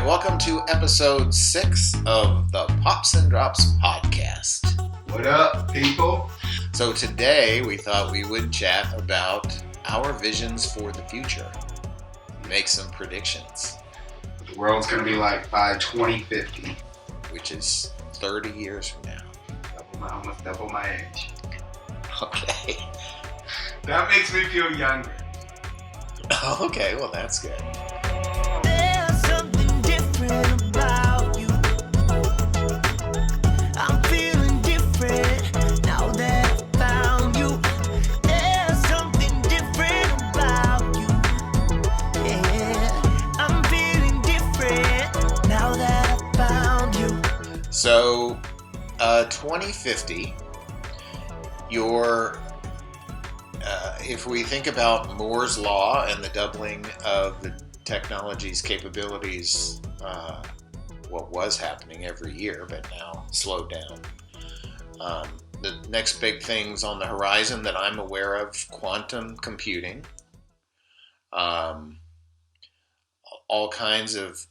welcome to episode 6 of the Pops and Drops podcast. What up, people? So today we thought we would chat about our visions for the future. Make some predictions. What the world's going to be like by 2050. Which is 30 years from now. Almost double my age. Okay. That makes me feel younger. Okay, well that's good. There's something different about you. I'm feeling different now that I found you. There's something different about you. Yeah, I'm feeling different now that I found you. So, 2050, if we think about Moore's Law and the doubling of the technology's capabilities, what was happening every year, but now slowed down. The next big things on the horizon that I'm aware of, quantum computing, all kinds of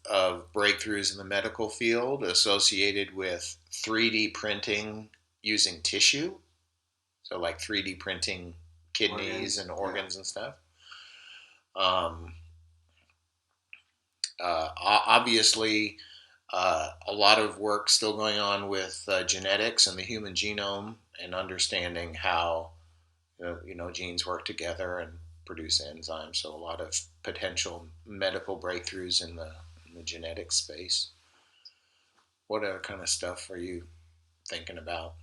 breakthroughs in the medical field associated with 3D printing using tissue. So like 3D printing kidneys and organs and stuff. Obviously, a lot of work still going on with genetics and the human genome and understanding how genes work together and produce enzymes. So a lot of potential medical breakthroughs in the genetic space. What other kind of stuff are you thinking about?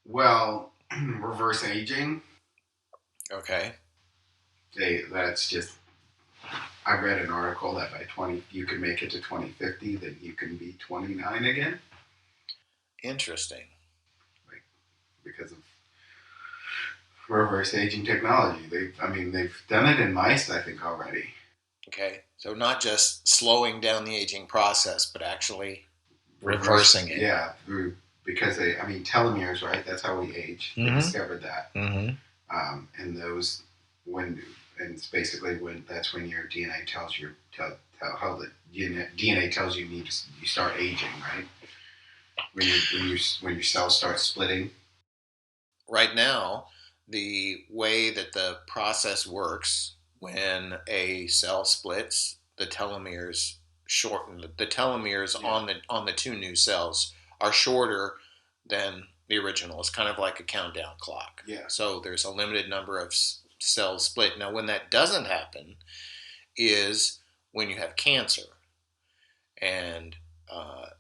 Well, reverse aging. Okay. That's just. I read an article that by you can make it to 2050, then you can be 29 again. Interesting. Because of reverse aging technology. They've done it in mice, I think, already. Okay. So not just slowing down the aging process, but actually reversing it. Yeah, because telomeres, right? That's how we age. They discovered that. Mm-hmm. And those, it's basically that's when your DNA tells you how the DNA tells you you start aging, right? When your cells start splitting. Right now, the way that the process works, when a cell splits, the telomeres shorten. The telomeres on the two new cells are shorter than the original. It's kind of like a countdown clock. Yeah. So there's a limited number of cells split. Now, when that doesn't happen is when you have cancer. And I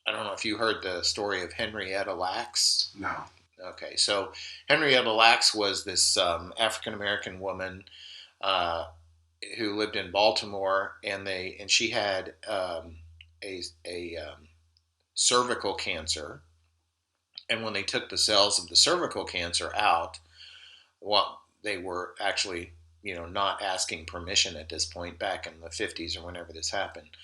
don't know if you heard the story of Henrietta Lacks. No. Okay, so Henrietta Lacks was this African-American woman who lived in Baltimore, and she had a cervical cancer. And when they took the cells of the cervical cancer out, they were actually, not asking permission at this point back in the 50s or whenever this happened.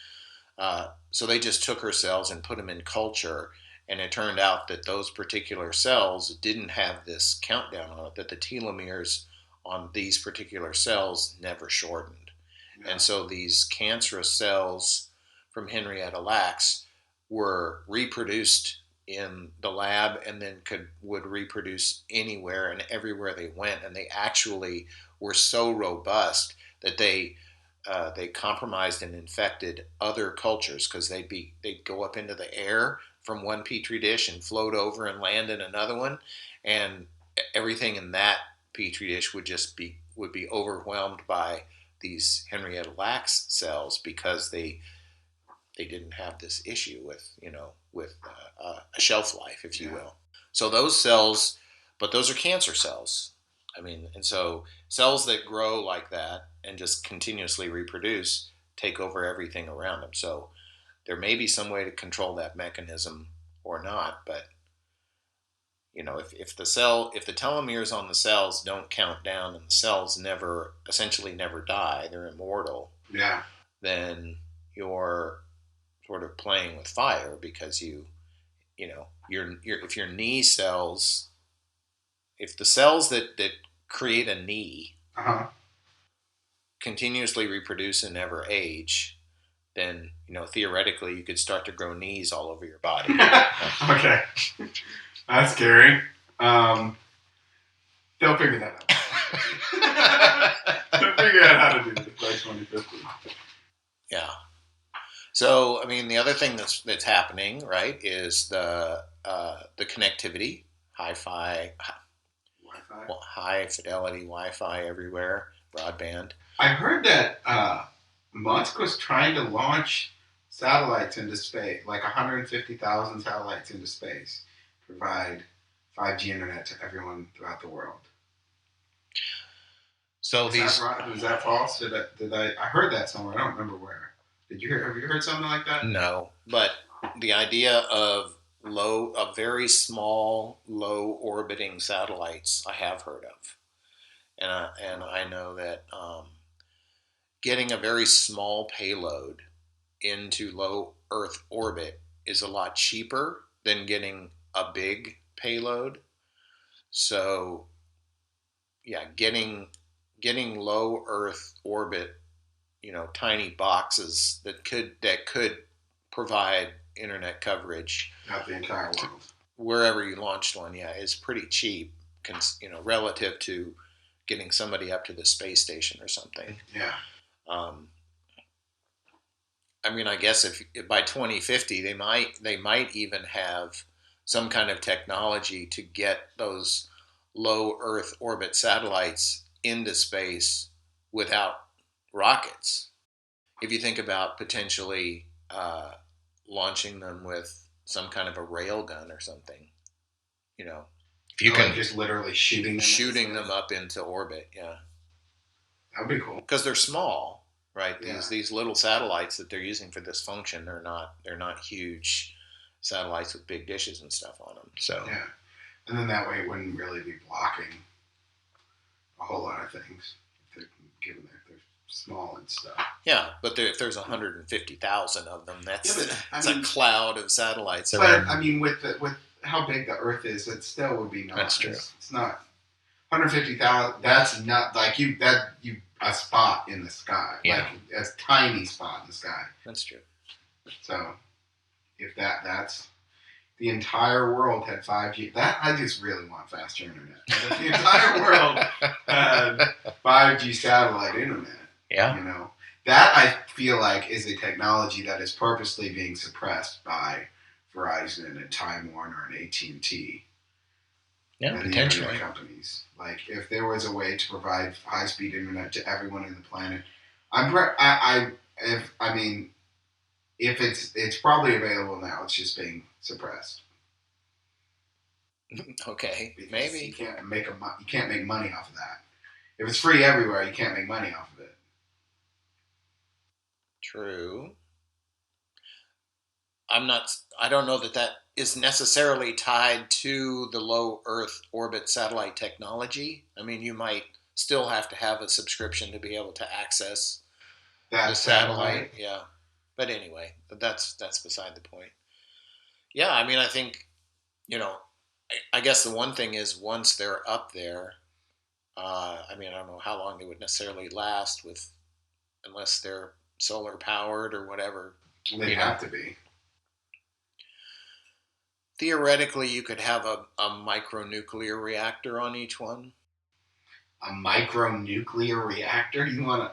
So they just took her cells and put them in culture, and it turned out that those particular cells didn't have this countdown on it, that the telomeres on these particular cells never shortened. Yeah. And so these cancerous cells from Henrietta Lacks were reproduced in the lab and then would reproduce anywhere and everywhere they went. And they actually were so robust that they compromised and infected other cultures, because they'd go up into the air from one petri dish and float over and land in another one, and everything in that petri dish would be overwhelmed by these Henrietta Lacks cells, because they didn't have this issue with a shelf life, if you will. So those cells, but those are cancer cells. And so cells that grow like that and just continuously reproduce take over everything around them. So there may be some way to control that mechanism or not, but if the telomeres on the cells don't count down and the cells essentially never die, they're immortal. Yeah. Then you're sort of playing with fire, because if your knee cells, if the cells that create a knee continuously reproduce and never age, then theoretically you could start to grow knees all over your body. Okay, that's scary. They'll figure that out. They'll figure out how to do this by 2050. Yeah. So, I mean, the other thing that's happening, right, is the connectivity, Wi-Fi. high fidelity Wi-Fi everywhere, broadband. I heard that Musk was trying to launch satellites into space, like 150,000 satellites into space, provide 5G internet to everyone throughout the world. So is that false? Did I heard that somewhere? I don't remember where. Have you heard something like that? No, but the idea of very small, low orbiting satellites, I have heard of, and I know that getting a very small payload into low Earth orbit is a lot cheaper than getting a big payload. So, yeah, getting low Earth orbit, tiny boxes that could provide internet coverage out the entire world, wherever you launched one, is pretty cheap, relative to getting somebody up to the space station or something. Yeah. I mean, I guess if by 2050 they might even have some kind of technology to get those low Earth orbit satellites into space without rockets. If you think about potentially launching them with some kind of a rail gun or something, if you can just literally shooting them up into orbit, that would be cool because they're small, right? These little satellites that they're using for this function, they're not huge satellites with big dishes and stuff on them. So yeah, and then that way it wouldn't really be blocking a whole lot of things, given that they're small and stuff. Yeah, but if there's 150,000 of them, that's a cloud of satellites. But I mean, with how big the Earth is, it still would be not. That's true. It's not 150,000. That's not like you a spot in the sky. Yeah. Like a tiny spot in the sky. That's true. So if that's the entire world had 5G. That I just really want faster internet. If the entire world had 5G satellite internet. Yeah. That I feel like is a technology that is purposely being suppressed by Verizon and Time Warner and AT&T. Yeah, and potentially. The internet companies. Like if there was a way to provide high-speed internet to everyone in the planet, if it's probably available now, it's just being suppressed. Okay, because maybe you can't make money off of that. If it's free everywhere, you can't make money off of it. True. I don't know that is necessarily tied to the low Earth orbit satellite technology. I mean, you might still have to have a subscription to be able to access the satellite. Yeah. But anyway, that's beside the point. Yeah, I mean, I think, I guess the one thing is once they're up there, I don't know how long they would necessarily last unless they're solar powered or whatever. They have to be. Theoretically, you could have a micronuclear reactor on each one. A micronuclear reactor? You want to...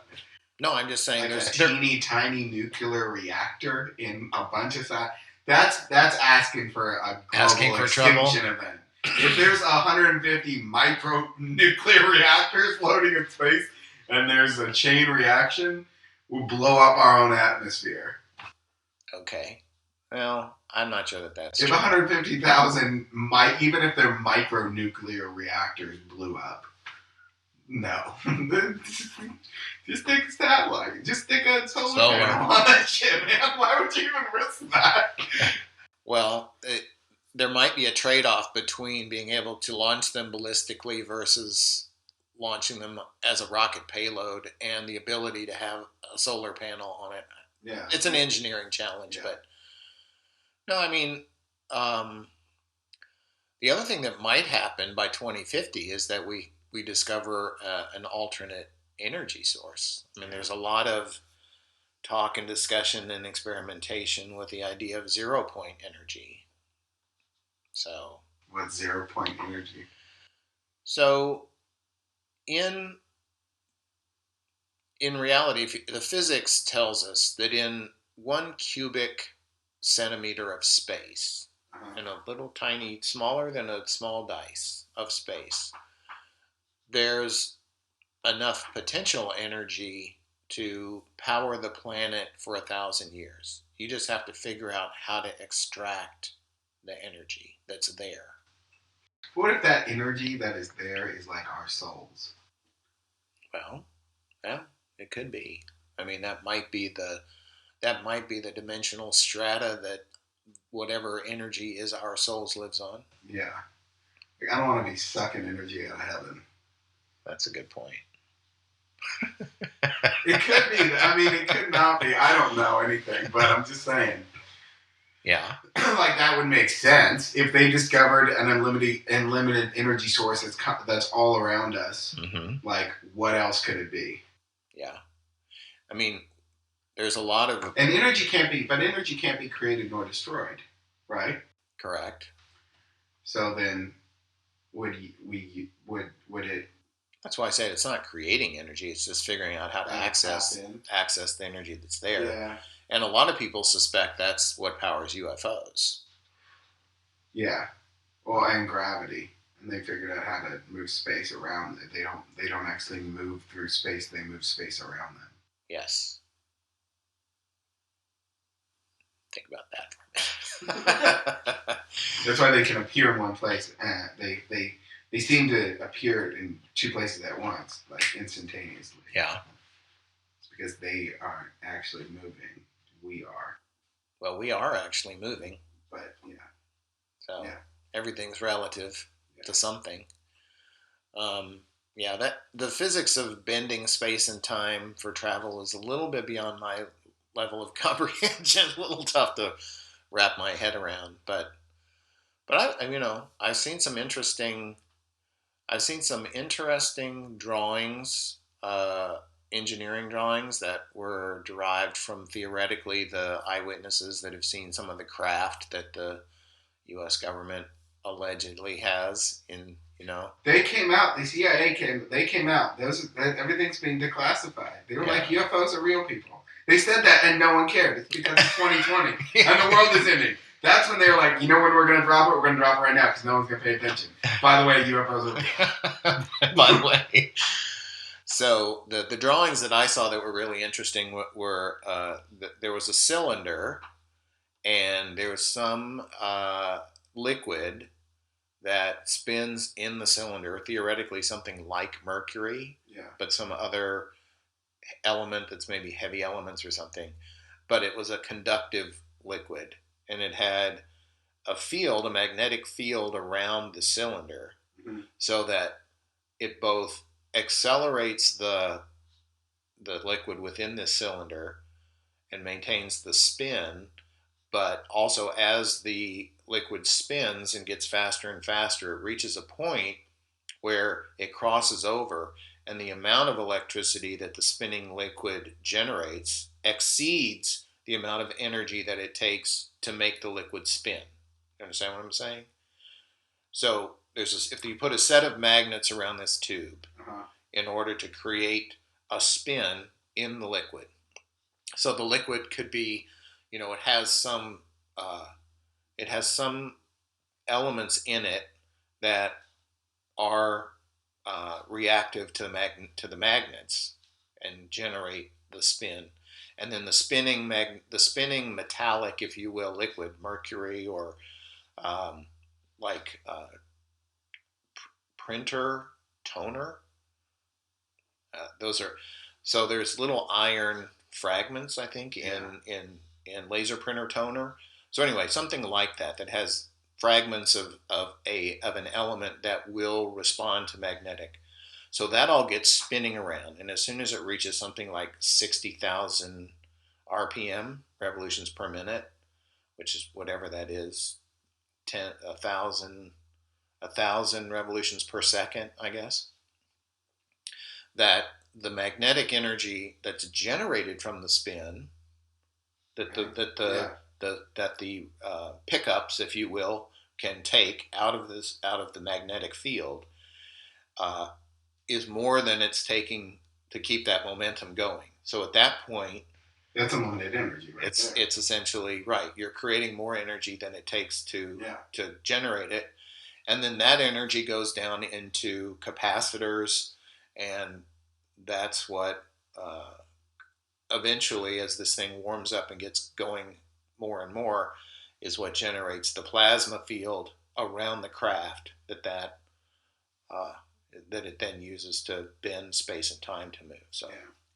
No, I'm just saying there's a teeny tiny nuclear reactor in a bunch of that's asking for a global extinction event. If there's 150 micronuclear reactors floating in space and there's a chain reaction, we'll blow up our own atmosphere. Okay. Well, I'm not sure that's true. If 150,000 even if they're micronuclear reactors blew up, no. Just stick a satellite. Just stick a solar panel on that shit, man. Why would you even risk that? Well, there might be a trade-off between being able to launch them ballistically versus launching them as a rocket payload and the ability to have a solar panel on it. Yeah. It's an engineering challenge, but no, I mean, the other thing that might happen by 2050 is that we discover an alternate energy source. I mean, there's a lot of talk and discussion and experimentation with the idea of 0 point energy. So, what's 0 point energy? So, in reality, the physics tells us that in 1 cubic centimeter of space, in a little tiny, smaller than a small dice of space, there's enough potential energy to power the planet for 1,000 years. You just have to figure out how to extract the energy that's there. What if that energy that is there is like our souls? Well, yeah, it could be. I mean, that might be the dimensional strata that whatever energy is our souls lives on. Yeah. Like, I don't want to be sucking energy out of heaven. That's a good point. It could be. I mean, it could not be. I don't know anything, but I'm just saying. Yeah. Like, that would make sense if they discovered an unlimited energy source that's all around us. Mm-hmm. Like, what else could it be? Yeah. I mean, there's a lot of... And energy can't be created nor destroyed, right? Correct. So then, would it... That's why I say it's not creating energy. It's just figuring out how to access the energy that's there. Yeah. And a lot of people suspect that's what powers UFOs. Yeah. Well, and gravity. And they figured out how to move space around it. They don't actually move through space. They move space around them. Yes. Think about that for a minute. That's why they can appear in one place. They seem to appear in two places at once, like instantaneously. Yeah. It's because they aren't actually moving. We are. Well, we are actually moving. But, yeah. So, everything's relative to something. That the physics of bending space and time for travel is a little bit beyond my level of comprehension. A little tough to wrap my head around. But I've seen some interesting drawings, engineering drawings that were derived from theoretically the eyewitnesses that have seen some of the craft that the U.S. government allegedly has in, They came out. The CIA came out. Everything's being declassified. They were like, UFOs are real people. They said that and no one cared. It's because it's 2020 and the world is ending. That's when they were like, when we're going to drop it? We're going to drop it right now because no one's going to pay attention. By the way, UFOs are real. By the way. So the drawings that I saw that were really interesting were there was a cylinder and there was some liquid that spins in the cylinder, theoretically something like mercury, but some other element that's maybe heavy elements or something. But it was a conductive liquid, and it had a magnetic field around the cylinder, so that it both accelerates the liquid within this cylinder and maintains the spin, but also as the liquid spins and gets faster and faster, it reaches a point where it crosses over, and the amount of electricity that the spinning liquid generates exceeds the amount of energy that it takes to make the liquid spin. You understand what I'm saying? So if you put a set of magnets around this tube in order to create a spin in the liquid, so the liquid could be, it has some elements in it that are reactive to the magnets and generate the spin, and then the spinning metallic, if you will, liquid, mercury or printer toner. So there's little iron fragments, I think, in laser printer toner. So anyway, something like that has fragments of an element that will respond to magnetic. So that all gets spinning around, and as soon as it reaches something like 60,000 RPM, revolutions per minute, which is whatever that is, 1,000 revolutions per second, I guess, that the magnetic energy that's generated from the spin, that the pickups, if you will, can take out of the magnetic field, is more than it's taking to keep that momentum going. So at that point, that's unlimited energy, right? It's essentially right. You're creating more energy than it takes to generate it, and then that energy goes down into capacitors, and that's what eventually, as this thing warms up and gets going more and more, is what generates the plasma field around the craft that it then uses to bend space and time to move. So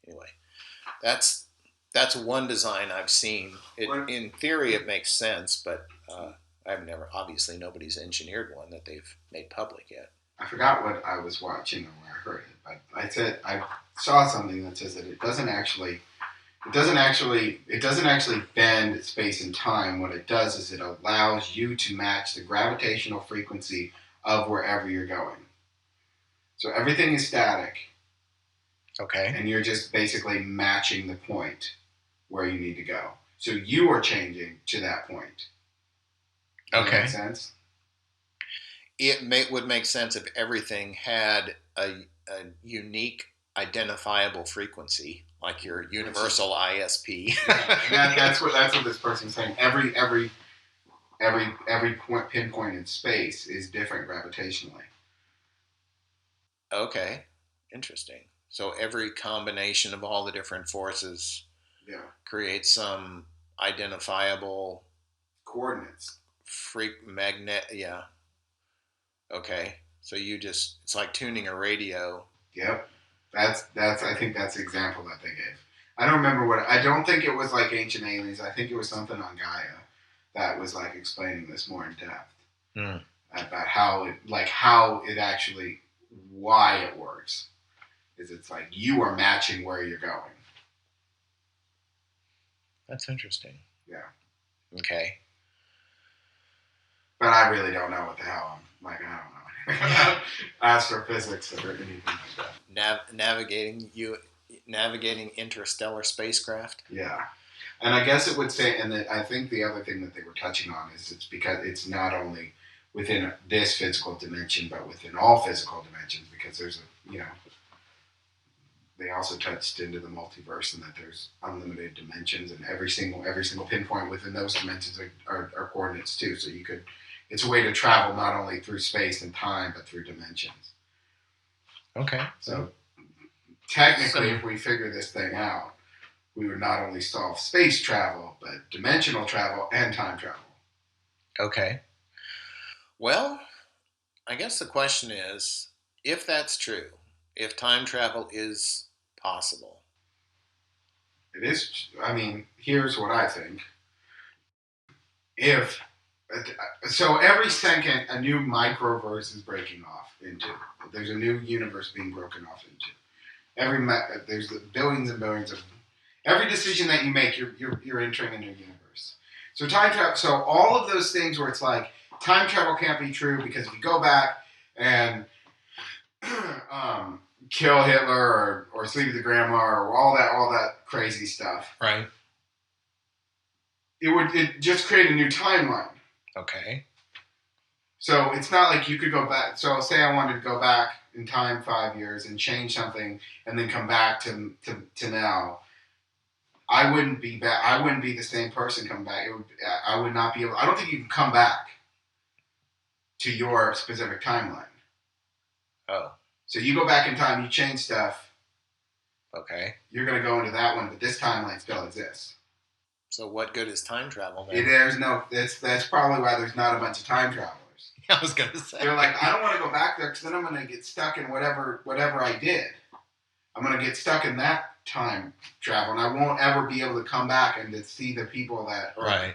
anyway, that's one design I've seen. In theory, it makes sense, but obviously nobody's engineered one that they've made public yet. I forgot what I was watching or where I heard it, but I saw something that says that it doesn't actually bend space and time. What it does is it allows you to match the gravitational frequency of wherever you're going. So everything is static. Okay. And you're just basically matching the point where you need to go. So you are changing to that point. Does that make sense? It would make sense if everything had a unique identifiable frequency, like your universal ISP. That's what this person's saying. Every pinpoint in space is different gravitationally. Okay, interesting. So every combination of all the different forces creates some identifiable coordinates. Yeah. Okay. So it's like tuning a radio. Yep. I think that's the example that they gave. I don't remember I don't think it was like Ancient Aliens. I think it was something on Gaia that was like explaining this more in depth. About how it actually, why it works. Is it's like you are matching where you're going. That's interesting. Yeah. Okay. But I really don't know what the hell I don't know anything about astrophysics or anything like that. Navigating interstellar spacecraft. Yeah. And I guess it would say, and I think the other thing that they were touching on is it's because it's not only within this physical dimension, but within all physical dimensions, because there's they also touched into the multiverse and that there's unlimited dimensions, and every single pinpoint within those dimensions are coordinates too. So it's a way to travel not only through space and time, but through dimensions. Okay. So technically, if we figure this thing out, we would not only solve space travel, but dimensional travel and time travel. Okay. Well, I guess the question is, if that's true, if time travel is possible. It is. I mean, here's what I think. So every second, a new microverse is breaking off into. There's a new universe being broken off into. There's billions and billions of. Every decision that you make, you're entering a new universe. So time travel. So all of those things where it's like time travel can't be true because if you go back and kill Hitler or sleep with the grandma or all that crazy stuff, right? It just create a new timeline. Okay. So it's not like you could go back. So say I wanted to go back in time 5 years and change something and then come back to now. I wouldn't be back. I wouldn't be the same person coming back. I would not be able. I don't think you can come back to your specific timeline. Oh. So you go back in time, you change stuff. Okay. You're going to go into that one, but this timeline still exists. So what good is time travel then? That's probably why there's not a bunch of time travelers. I was going to say. They're like, I don't want to go back there because then I'm going to get stuck in whatever I did. I'm going to get stuck in that time travel, and I won't ever be able to come back and to see the people that. Right.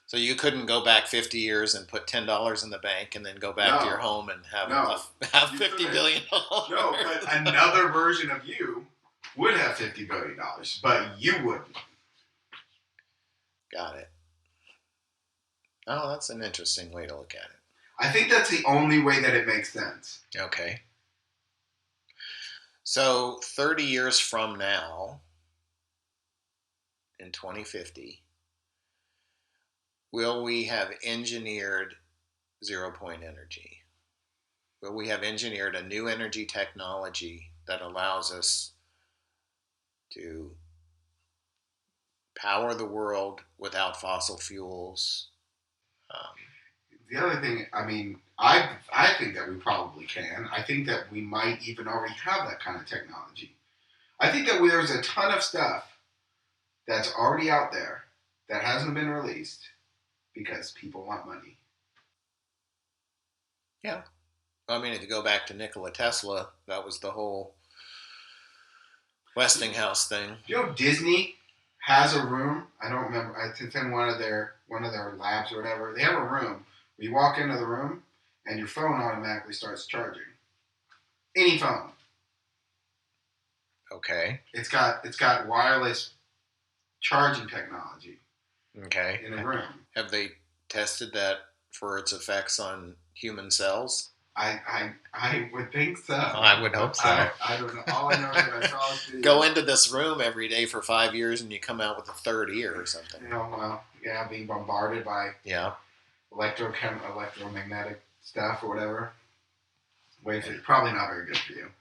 So you couldn't go back 50 years and put $10 in the bank and then go back to your home and have $50 billion. No, but another version of you would have $50 billion, but you wouldn't. Got it. Oh, that's an interesting way to look at it. I think that's the only way that it makes sense. Okay. So 30 years from now, in 2050, will we have engineered zero point energy? Will we have engineered a new energy technology that allows us to power the world without fossil fuels? Um, The other thing, I mean, I think that we probably can. I think that we might even already have that kind of technology. I think that there's a ton of stuff that's already out there that hasn't been released because people want money. yeah. I mean, if you go back to Nikola Tesla, that was the whole Westinghouse thing. You know, Disney has a room. I don't remember. It's in one of their labs or whatever. They have a room where you walk into the room and your phone automatically starts charging. Any phone. Okay. It's got wireless charging technology Okay. in a room. Have they tested that for its effects on human cells? I would think so. I would hope so. I don't know. All I know is that I saw this video. Go into this room every day for 5 years and you come out with a third ear or something. You know, well, yeah, being bombarded by Yeah. electromagnetic stuff or whatever. Probably not very good for you.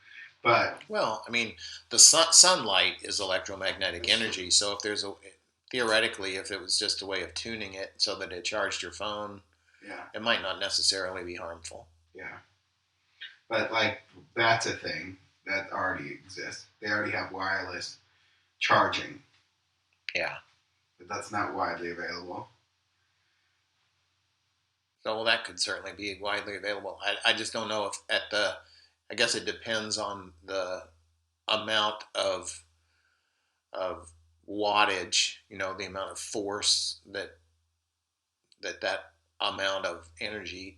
But well, I mean, the sunlight is electromagnetic energy. So theoretically, if it was just a way of tuning it so that it charged your phone, yeah, it might not necessarily be harmful. Yeah, but like that's a thing that already exists. They already have wireless charging. Yeah, but that's not widely available. So, well, that could certainly be widely available. I just don't know if I guess it depends on the amount of wattage, the amount of force that amount of energy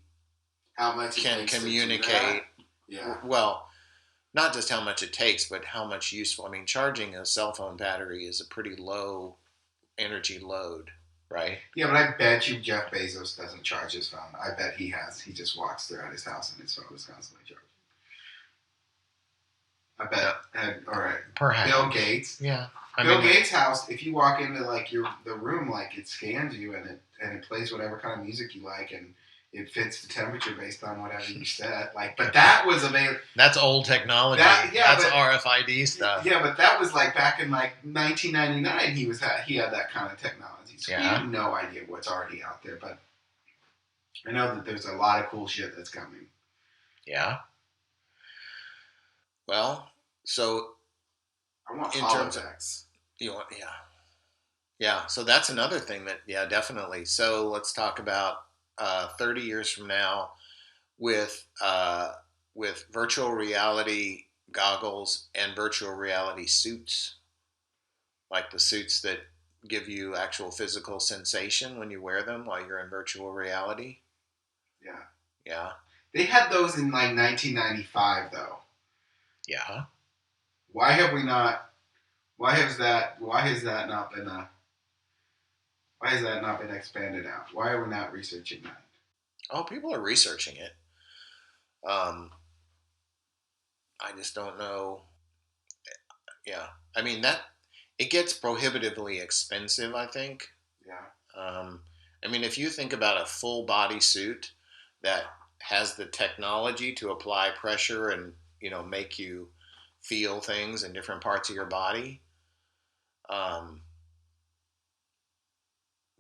how much can communicate. Yeah. Well, not just how much it takes, but how much useful. I mean, charging a cell phone battery is a pretty low energy load, right? Yeah, but I bet you Jeff Bezos doesn't charge his phone. I bet he has. He just walks throughout his house and his phone is constantly charging. I bet. All right. Perhaps. Bill Gates. Yeah. Bill Gates' house. If you walk into like the room, like it scans you and it plays whatever kind of music you like and it fits the temperature based on whatever you set. Like, but that was available. That's old technology. That's RFID stuff. Yeah, but that was like back in like 1999. He had that kind of technology. So we have no idea what's already out there. But I know that there's a lot of cool shit that's coming. Yeah. Well, so I want holodecks. Yeah. So that's another thing that definitely. So let's talk about 30 years from now with virtual reality goggles and virtual reality suits, like the suits that give you actual physical sensation when you wear them while you're in virtual reality. Yeah. Yeah. They had those in like 1995 though. Yeah. Why have we not? Why has that not been expanded out? Why are we not researching that? Oh, people are researching it. I just don't know. Yeah, I mean it gets prohibitively expensive, I think. Yeah. I mean, if you think about a full body suit that has the technology to apply pressure and make you feel things in different parts of your body,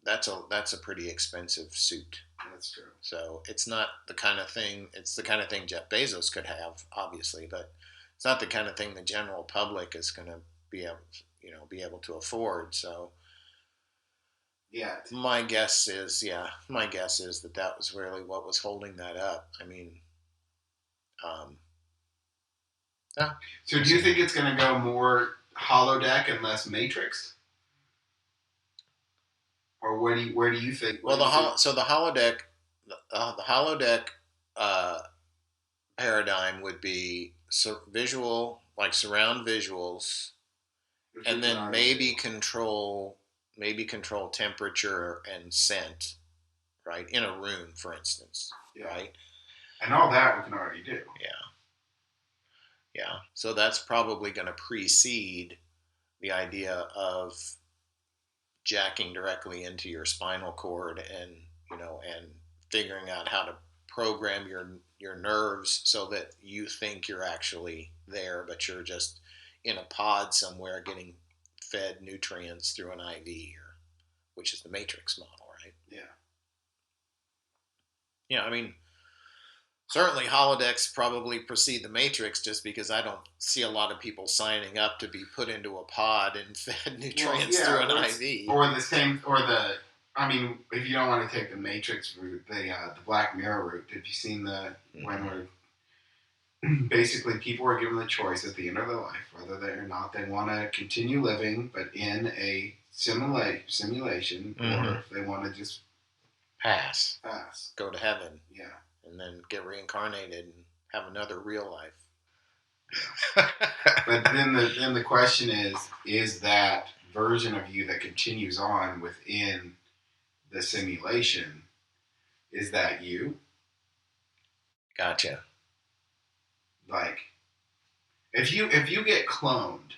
that's a pretty expensive suit. That's true. So it's not the kind of thing. It's the kind of thing Jeff Bezos could have, obviously, but it's not the kind of thing the general public is going to be able to afford. So, yeah, my guess is that was really what was holding that up. I mean, yeah. So, do you think it's going to go more holodeck and less Matrix? Or where do you think? Well, the holodeck paradigm would be visual, like surround visuals, and then maybe control temperature and scent, right, in a room, for instance, right? And all that we can already do. Yeah. Yeah. So that's probably going to precede the idea of jacking directly into your spinal cord and, and figuring out how to program your nerves so that you think you're actually there, but you're just in a pod somewhere getting fed nutrients through an IV, or which is the Matrix model, right? Yeah. Yeah, I mean, certainly holodecks probably precede the Matrix, just because I don't see a lot of people signing up to be put into a pod and fed nutrients through an IV. Or the same, or the, I mean, if you don't want to take the Matrix route, the Black Mirror route, have you seen the, when we're, basically people are given the choice at the end of their life, whether they or not they want to continue living, but in a simulation, or if they want to just pass, go to heaven, and then get reincarnated and have another real life. But then the question is that version of you that continues on within the simulation, is that you? Gotcha. Like, if you get cloned,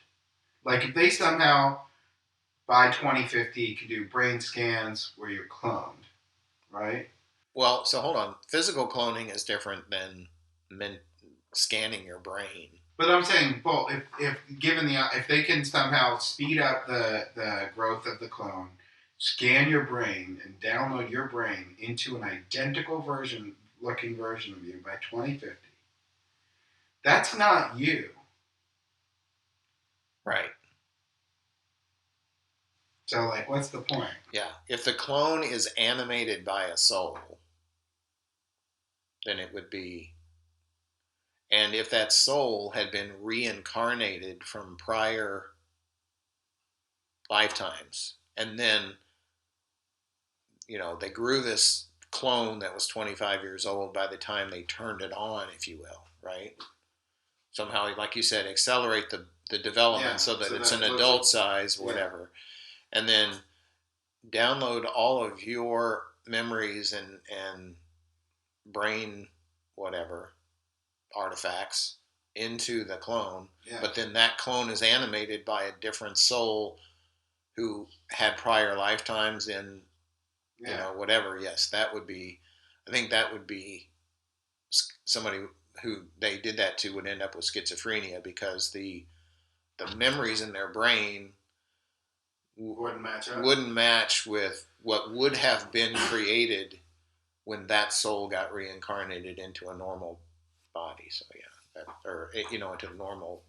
like if they somehow by 2050 can do brain scans where you're cloned, right? Well, so hold on. Physical cloning is different than scanning your brain. But I'm saying, well, if they can somehow speed up the growth of the clone, scan your brain and download your brain into an identical looking version of you by 2050, that's not you. Right. So, like, what's the point? Yeah. If the clone is animated by a soul, then it would be. And if that soul had been reincarnated from prior lifetimes, and then, they grew this clone that was 25 years old by the time they turned it on, if you will, right? Somehow, like you said, accelerate the development so that it's an adult size, whatever. Yeah. And then download all of your memories and brain, whatever, artifacts into the clone. Yeah. But then that clone is animated by a different soul who had prior lifetimes in, whatever. Yes, that would be, I think that would be somebody who they did that to would end up with schizophrenia, because the memories in their brain wouldn't match with what would have been created when that soul got reincarnated into a normal body. So into the normal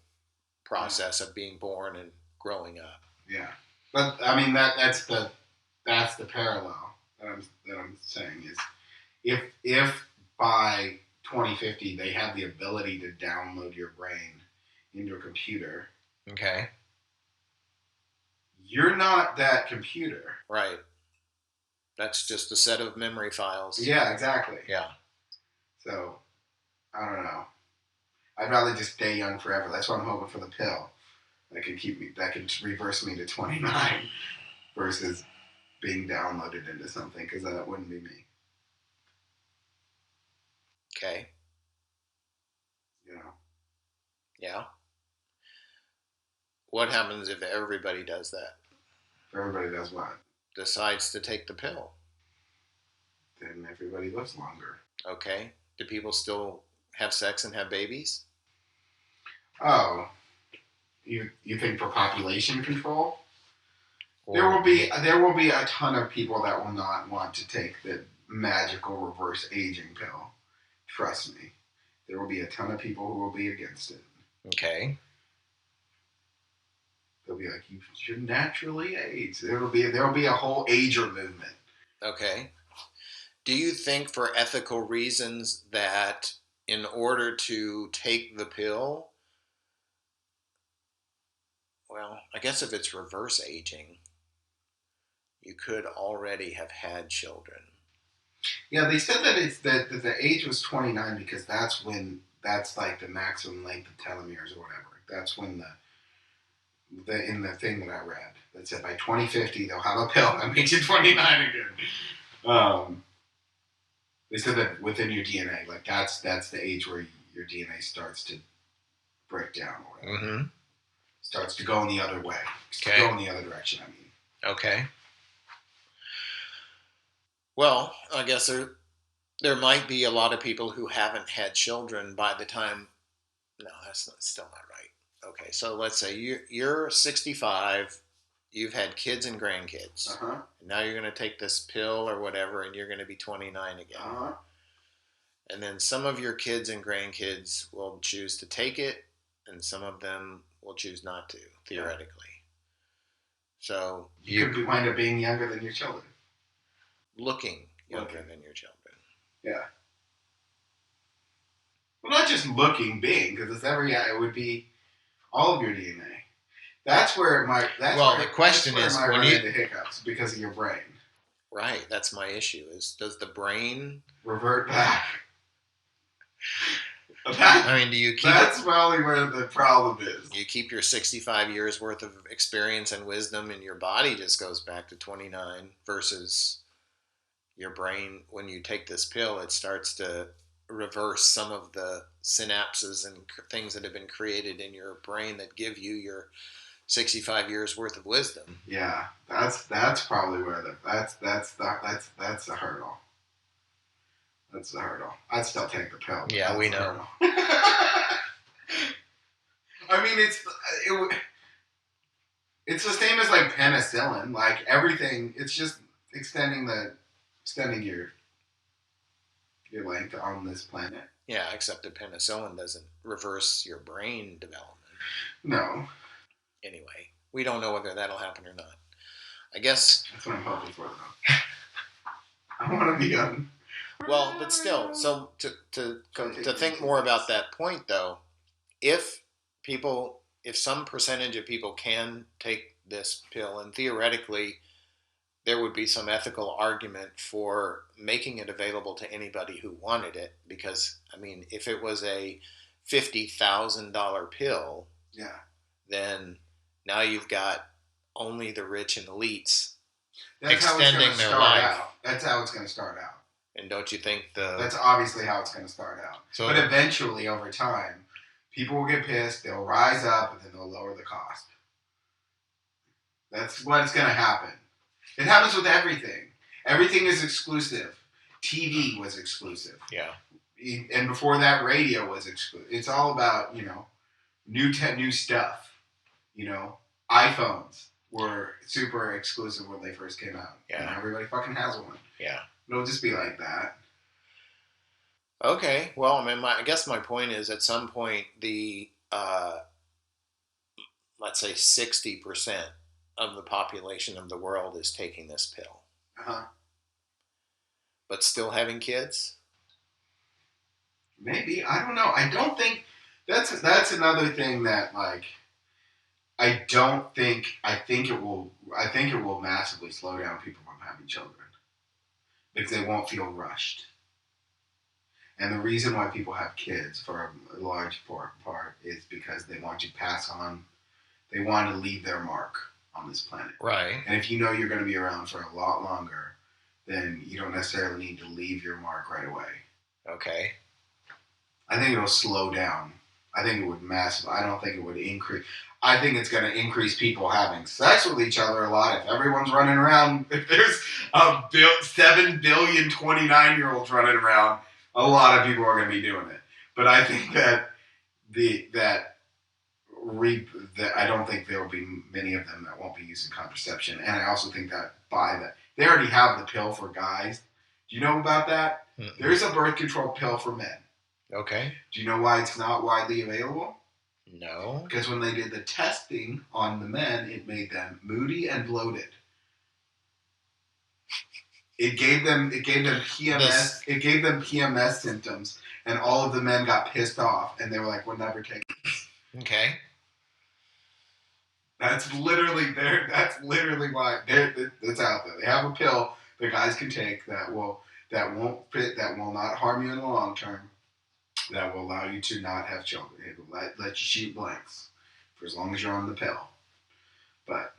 process of being born and growing up. Yeah, but I mean that's the parallel that I'm saying is if by 2050 they have the ability to download your brain into a computer. Okay. You're not that computer. Right. That's just a set of memory files. Yeah, exactly. Yeah. So, I don't know. I'd rather just stay young forever. That's why I'm hoping for the pill. That can reverse me to 29 versus being downloaded into something, because that wouldn't be me. Okay. Yeah. What happens if everybody does that? If everybody does what? Decides to take the pill. Then everybody lives longer. Okay. Do people still have sex and have babies? Oh. You think for population control? There will be a ton of people that will not want to take the magical reverse aging pill. Trust me. There will be a ton of people who will be against it. Okay. They'll be like, you should naturally age. There will be a whole ager movement. Okay. Do you think for ethical reasons that in order to take the pill, well, I guess if it's reverse aging, you could already have had children. Yeah, they said that the age was 29 because that's like the maximum length of telomeres or whatever. That's when in the thing that I read that said by 2050 they'll have a pill that makes you 29 again. They said that within your DNA, like that's the age where your DNA starts to break down or whatever. Mm-hmm. Starts to go in the other way. Okay. Go in the other direction, I mean. Okay. Well, I guess there might be a lot of people who haven't had children by the time. No, still not right. Okay, so let's say you're 65, you've had kids and grandkids. Uh-huh. And now you're going to take this pill or whatever, and you're going to be 29 again. Uh-huh. And then some of your kids and grandkids will choose to take it, and some of them will choose not to, theoretically. So you could wind up being younger than your children. Looking younger than your children. Yeah. Well, not just looking, being, because it would be all of your DNA. That's where the question is when you into hiccups because of your brain. Right, that's my issue. Does the brain revert back? I mean, do you keep? That's probably where the problem is. You keep your 65 years worth of experience and wisdom, and your body just goes back to 29. Versus your brain, when you take this pill, it starts to reverse some of the synapses and things that have been created in your brain that give you your 65 years worth of wisdom. Yeah, that's probably where that's the hurdle. That's the hurdle. I'd still take the pill. Yeah, we know. I mean, it's the same as like penicillin. Like everything, it's just extending your length on this planet. Yeah, except the penicillin doesn't reverse your brain development. No. Anyway, we don't know whether that'll happen or not. I guess that's what I'm hoping for, though. I want to be young. Well, but still, so to think more about that point, though, if some percentage of people can take this pill, and theoretically, there would be some ethical argument for making it available to anybody who wanted it, because, I mean, if it was a $50,000 pill, yeah, then now you've got only the rich and elites extending their life. That's how it's going to start out. And don't you think that's obviously how it's going to start out. So, but eventually, over time, people will get pissed, they'll rise up, and then they'll lower the cost. That's what's going to happen. It happens with everything. Everything is exclusive. TV was exclusive. Yeah. And before that, radio was exclusive. It's all about, new stuff. iPhones were super exclusive when they first came out. Yeah. And everybody fucking has one. Yeah. It'll just be like that. Okay. Well, I mean, I guess my point is, at some point, the let's say 60% of the population of the world is taking this pill. Uh-huh. But still having kids? Maybe. I don't know. I don't think that's another thing that, like, I think it will massively slow down people from having children. Because they won't feel rushed. And the reason why people have kids, for a large part, is because they want to pass on, they want to leave their mark on this planet. Right. And if you know you're going to be around for a lot longer, then you don't necessarily need to leave your mark right away. Okay. I think it'll slow down. I think it would massively, I don't think it would increase. I think it's going to increase people having sex with each other a lot. If everyone's running around, if there's 7 billion 29-year-olds running around, a lot of people are going to be doing it. But I think that I don't think there will be many of them that won't be using contraception. And I also think that they already have the pill for guys. Do you know about that? Mm-mm. There's a birth control pill for men. Okay. Do you know why it's not widely available? No. Because when they did the testing on the men, it made them moody and bloated. It gave them PMS. It gave them PMS symptoms, and all of the men got pissed off, and they were like, "We'll never take this." Okay. That's literally why it's out there. They have a pill that guys can take that will not harm you in the long term. That will allow you to not have children. It will let you shoot blanks for as long as you're on the pill. But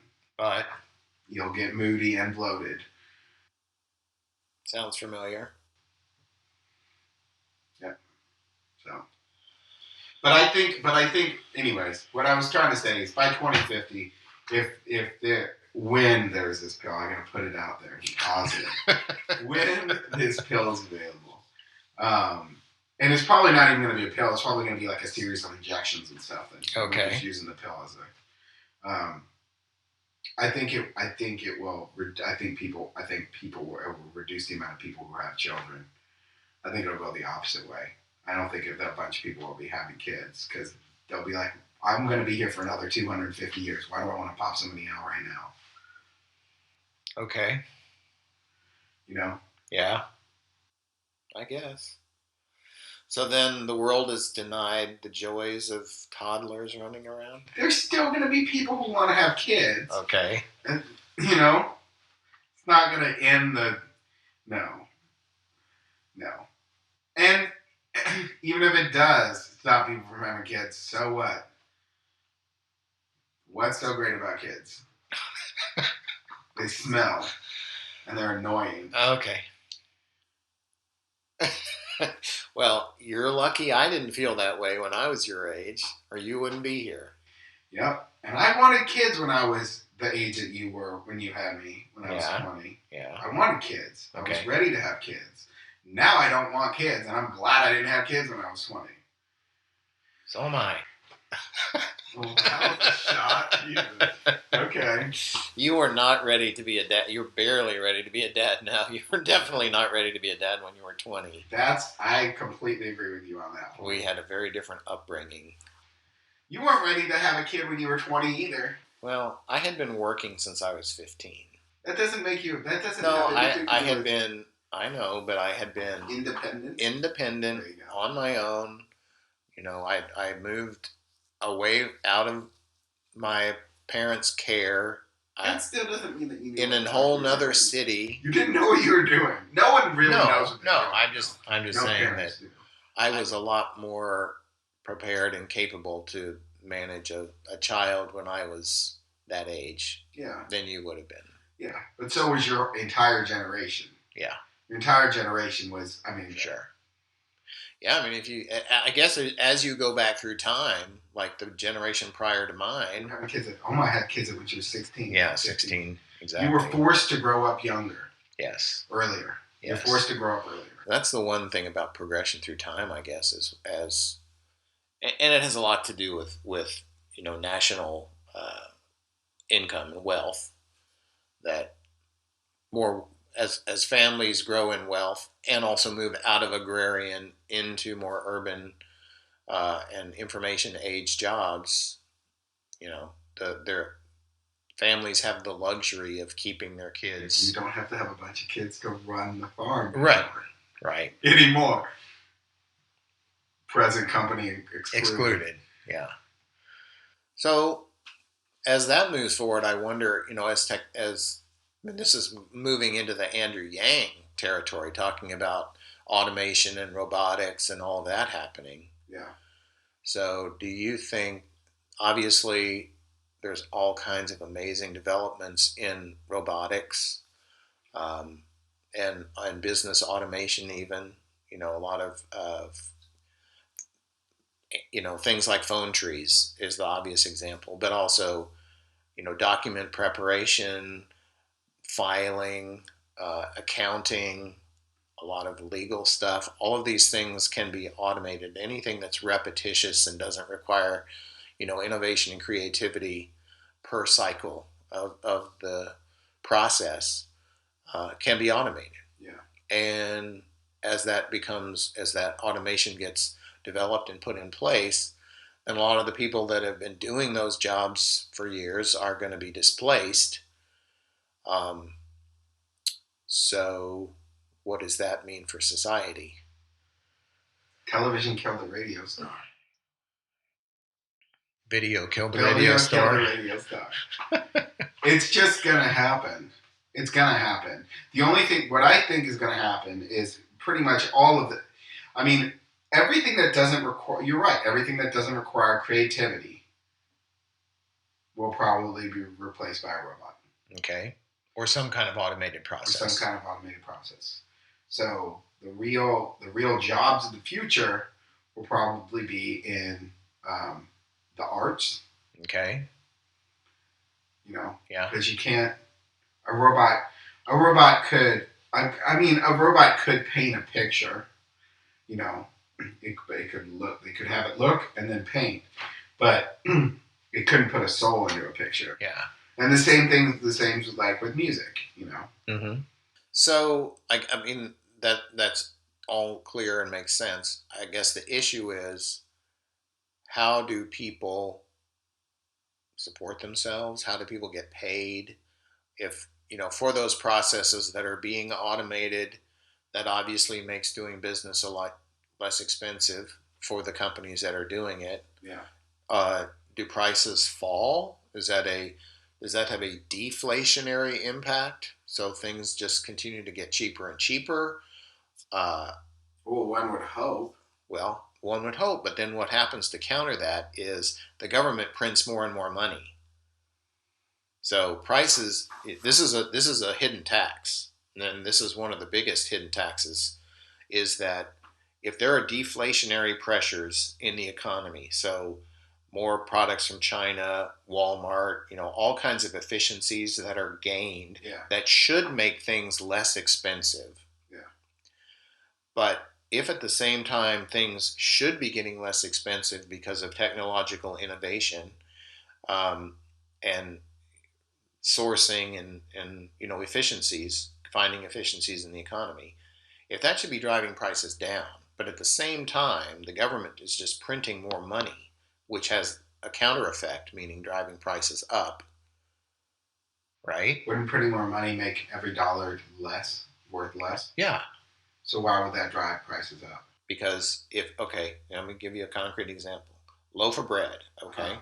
you'll get moody and bloated. Sounds familiar. Yep. So But I think, anyways, what I was trying to say is by 2050, when there's this pill, I'm gonna put it out there, positive. When this pill is available, and it's probably not even gonna be a pill. It's probably gonna be like a series of injections and stuff. And okay. We're just using the pill as a. I think it will. I think people will reduce the amount of people who have children. I think it'll go the opposite way. I don't think that a bunch of people will be having kids because they'll be like, I'm going to be here for another 250 years. Why do I want to pop somebody out right now? Okay. You know? Yeah. I guess. So then the world is denied the joys of toddlers running around? There's still going to be people who want to have kids. Okay. And, it's not going to end the... No. And even if it does stop people from having kids, so what? What's so great about kids? They smell, and they're annoying. Okay. Well, you're lucky I didn't feel that way when I was your age, or you wouldn't be here. Yep. And I wanted kids when I was the age that you were when you had me, when I was 20. Yeah. I wanted kids. I was ready to have kids. Now I don't want kids, and I'm glad I didn't have kids when I was 20. So am I. Well, that was a shot. Jesus. Okay. You were not ready to be a dad. You're barely ready to be a dad now. You were definitely not ready to be a dad when you were 20. I completely agree with you on that. We had a very different upbringing. You weren't ready to have a kid when you were 20 either. Well, I had been working since I was 15. That doesn't make you... That doesn't... No, I had been... I know, but I had been... Independent on my own. I moved away out of my parents' care. That still doesn't mean that you knew in a whole nother city. You didn't know what you were doing. No one really knows what they're doing. I'm just saying that I was a lot more prepared and capable to manage a child when I was that age than you would have been. Yeah, but so was your entire generation. Yeah. Your entire generation was, Sure. Yeah, I guess as you go back through time, like the generation prior to mine. I had kids when you were 16. Yeah, 16, exactly. You were forced to grow up younger. Yes. Earlier. Yes. You're forced to grow up earlier. That's the one thing about progression through time, I guess, and it has a lot to do with national income and wealth, that more as families grow in wealth and also move out of agrarian into more urban and information age jobs, their families have the luxury of keeping their kids. You don't have to have a bunch of kids to run the farm. Right. Anymore. Present company excluded. Yeah. So as that moves forward, I wonder, this is moving into the Andrew Yang territory, talking about automation and robotics and all that happening. Yeah. So do you think, obviously, there's all kinds of amazing developments in robotics and business automation even, a lot of things like phone trees is the obvious example, but also, document preparation, filing, accounting, a lot of legal stuff. All of these things can be automated. Anything that's repetitious and doesn't require, innovation and creativity per cycle of the process can be automated. Yeah. And as that automation gets developed and put in place, then a lot of the people that have been doing those jobs for years are going to be displaced. So what does that mean for society? Television killed the radio star. Video killed the radio star. It's just going to happen. It's going to happen. The only thing, what I think is going to happen is pretty much all of the, everything that doesn't require, you're right, everything that doesn't require creativity will probably be replaced by a robot. Okay. Or some kind of automated process. So the real jobs of the future will probably be in the arts. Okay. Yeah. Because you can't. A robot could. A robot could paint a picture. It could look. They could have it look and then paint, but it couldn't put a soul into a picture. Yeah. And the same thing. The same with music. Mm-hmm. So, that's all clear and makes sense. I guess the issue is, how do people support themselves? How do people get paid? If, for those processes that are being automated, that obviously makes doing business a lot less expensive for the companies that are doing it. Yeah. Do prices fall? Does that have a deflationary impact? So things just continue to get cheaper and cheaper? One would hope. Well, one would hope, but then what happens to counter that is the government prints more and more money. So prices. This is a hidden tax, and this is one of the biggest hidden taxes. Is that if there are deflationary pressures in the economy, so more products from China, Walmart, all kinds of efficiencies that are gained, that should make things less expensive. Yeah. But if at the same time things should be getting less expensive because of technological innovation, and sourcing and efficiencies, finding efficiencies in the economy, if that should be driving prices down, but at the same time the government is just printing more money, which has a counter effect, meaning driving prices up, right? Wouldn't printing more money make every dollar worth less? Yeah. So why would that drive prices up? Because let me give you a concrete example. Loaf of bread, okay? Uh-huh.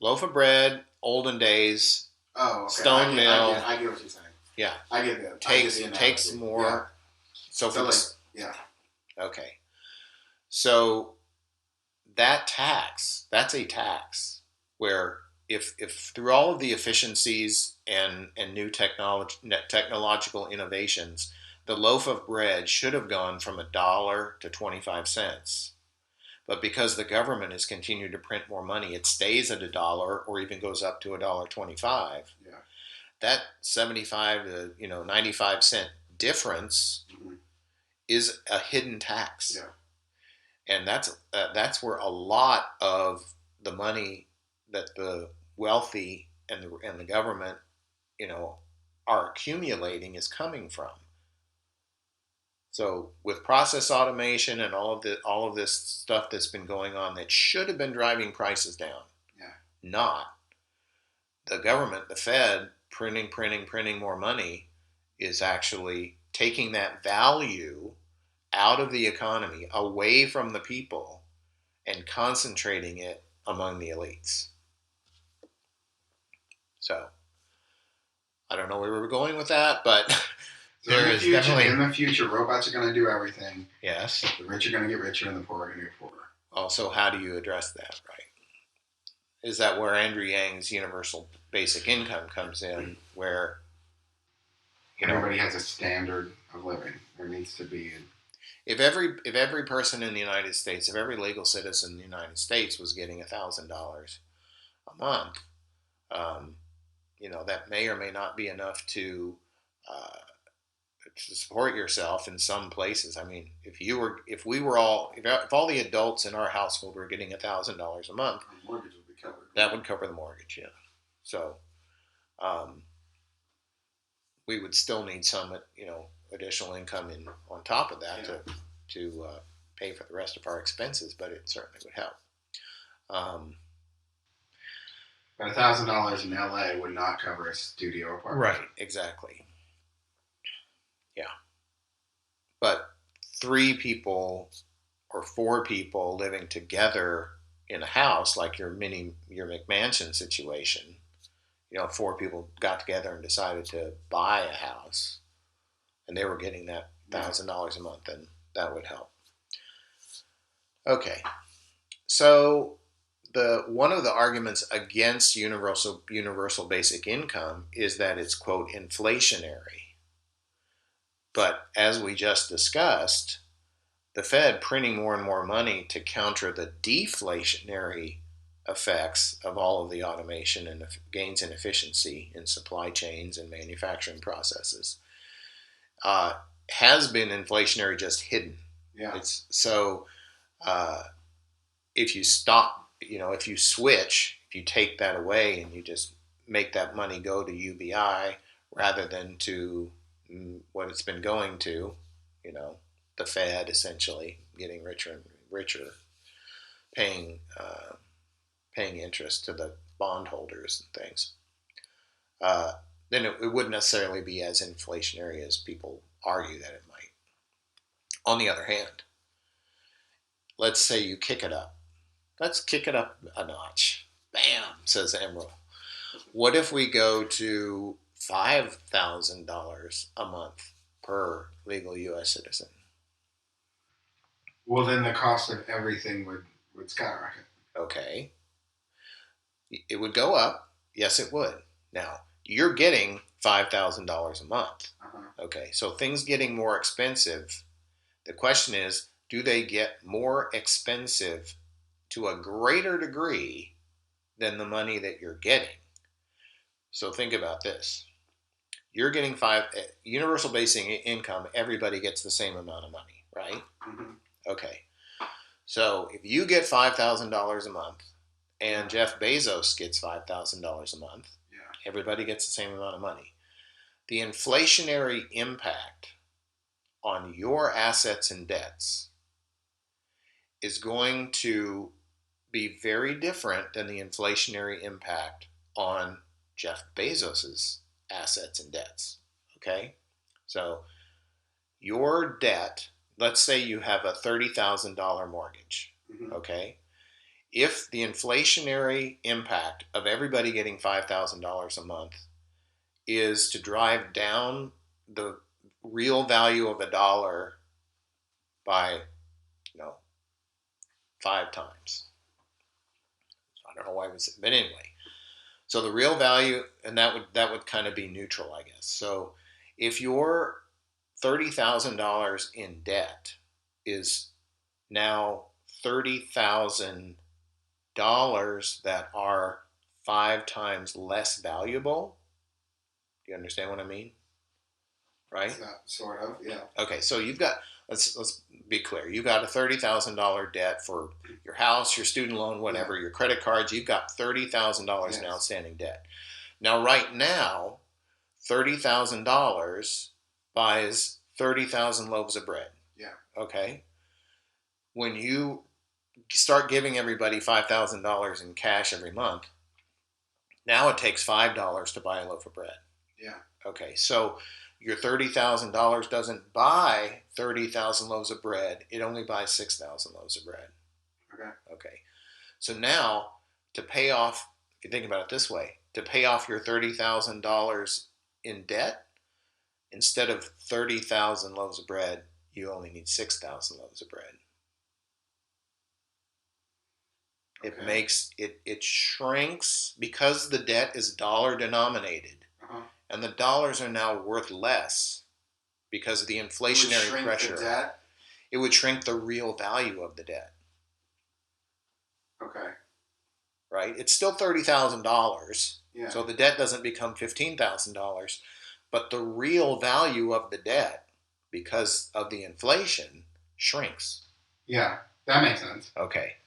Loaf of bread, olden days. Oh, okay. Stone mill. I get what you're saying. Yeah. I get that. Takes more. Yeah. So yeah. Okay. So that's a tax where if through all of the efficiencies and new technological innovations, the loaf of bread should have gone from $1 to 25 cents. But because the government has continued to print more money, it stays at $1 or even goes up to $1.25. Yeah. That 75 to 95 cent difference is a hidden tax. Yeah. And that's where a lot of the money that the wealthy and the government, are accumulating is coming from. So with process automation and all of this stuff that's been going on that should have been driving prices down, not the government, the Fed printing more money is actually taking that value out of the economy, away from the people, and concentrating it among the elites. So I don't know where we're going with that, but so in the future, robots are going to do everything. Yes. The rich are going to get richer, and the poor are going to get poorer. Also, how do you address that, right? Is that where Andrew Yang's universal basic income comes in, where everybody has a standard of living? There needs to be. If every person in the United States, if every legal citizen in the United States was getting $1,000 a month, that may or may not be enough to support yourself in some places. I mean, if all the adults in our household were getting $1,000 a month, the mortgage would be covered. That would cover the mortgage, yeah. So, we would still need some, additional income on top of that to pay for the rest of our expenses, but it certainly would help. But $1,000 in LA would not cover a studio apartment. Right, exactly. Yeah. But 3 people or 4 people living together in a house, like your McMansion situation, 4 people got together and decided to buy a house, and they were getting that $1,000 a month, and that would help. Okay, so one of the arguments against universal basic income is that it's, quote, inflationary. But as we just discussed, the Fed printing more and more money to counter the deflationary effects of all of the automation and gains in efficiency in supply chains and manufacturing processes has been inflationary, just hidden. Yeah. It's so if you stop, if you switch, if you take that away and you just make that money go to UBI rather than to what it's been going to, the Fed essentially getting richer and richer, paying interest to the bondholders and things, then it wouldn't necessarily be as inflationary as people argue that it might. On the other hand, let's say you kick it up. Let's kick it up a notch. Bam, says Emerald. What if we go to $5,000 a month per legal U.S. citizen? Well, then the cost of everything would skyrocket. Okay. It would go up. Yes, it would. Now, you're getting $5,000 a month. Okay, so things getting more expensive. The question is, do they get more expensive to a greater degree than the money that you're getting? So think about this. You're getting universal basic income, everybody gets the same amount of money, right? Mm-hmm. Okay. So if you get $5,000 a month and Jeff Bezos gets $5,000 a month, everybody gets the same amount of money. The inflationary impact on your assets and debts is going to be very different than the inflationary impact on Jeff Bezos's assets and debts. Okay? So your debt, let's say you have a $30,000 mortgage. Mm-hmm. Okay? If the inflationary impact of everybody getting $5,000 a month is to drive down the real value of a dollar by 5 times. I don't know why I would say, but anyway. So the real value, and that would kind of be neutral, I guess. So if your $30,000 in debt is now $30,000 that are 5 times less valuable, do you understand what I mean? Right? Sort of, yeah. Okay, so you've got, let's be clear. You've got a $30,000 debt for your house, your student loan, whatever, your credit cards. You've got $30,000 in outstanding debt. Now, right now, $30,000 buys 30,000 loaves of bread. Yeah. Okay? When you start giving everybody $5,000 in cash every month, now it takes $5 to buy a loaf of bread. Yeah. Okay, so your $30,000 doesn't buy 30,000 loaves of bread. It only buys 6,000 loaves of bread. Okay. So now, to pay off, if you think about it this way, to pay off your $30,000 in debt, instead of 30,000 loaves of bread, you only need 6,000 loaves of bread. Okay. It makes, it shrinks because the debt is dollar denominated. And the dollars are now worth less because of the inflationary pressure. The debt? It would shrink the real value of the debt. Okay. Right? It's still $30,000. Yeah. So the debt doesn't become $15,000. But the real value of the debt, because of the inflation, shrinks. Yeah, that makes sense. Okay.